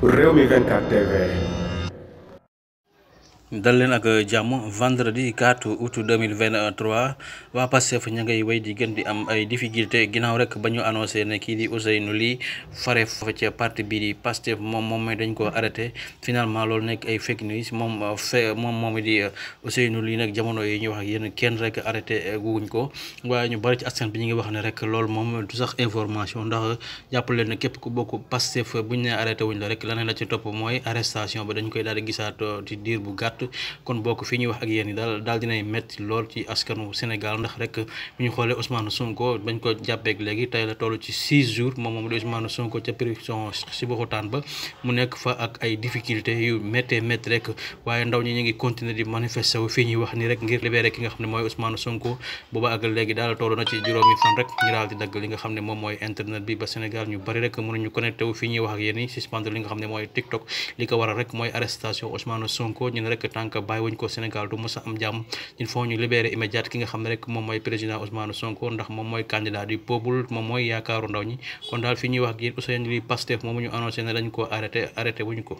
Rewmi 24 TV. dal leen ak jàmm vendredi 4 août 2023 waa Pastef ña ngay wéy di gën di am ay difficulté ginnaaw rek ba ñu annoncé ne kii di Ousseynou Ly fare fa ca parti bii di Pastef moom dañ ko arrêté finalement loolu nekk ay fake news moom di Ousseynou Ly nag jamono yi ñu wax ak yéen kenn rek arrêté guñ ko waaye ñu bari ci askan bi ñu ngi wax ne rek loolu moom du sax information ndax jàpp leen ne képp ku bokk Pastef buñ ne arrêté wuñ la rek leneen la ci topp mooy arrestation ba dañ koy daal di gisaat ci diir bu gàtt. kon bokk fi ñuy wax ak yéen yi daal dinay metti lool ci askanu Sénégal ndax rek bu ñu xoolee Ousmane Sonko bañ ko jàppeek léegi tey la toll ci 6 jours moom di Ousmane Sonko ca prison Sébikotane ba mu nekk fa ak ay difficultés yu méttee métti rek waaye ndaw ñi ñu ngi continuer di manifester wu fii ñuy wax ni rek ngir libérer ki nga xam ne mooy Ousmane Sonko booba ak léegi daal toll na ci juróomi fan rek ñu daal di dagg li nga xam ne moom mooy internet bi ba Sénégal ñu bari rek mënuñu connecté wu fii ñuy wax ak yéen yi suspendre li nga xam ne mooy TikTok li ko waral rek mooy arrestation Ousmane Sonko ñu ne rek tànk bàyyi wuñ ko Sénégal du mos a am jàmm il faut ñu libérer immédiat ki nga xam ne rek moom mooy président Ousmane Sonko ndax moom mooy candidat du peuple moom mooy yaakaaru ndaw ñi kon daal fi ñuy wax ak yéen Ousseynou Ly Pastef moomu ñu annoncé ne dañ ko arrêté wuñ ko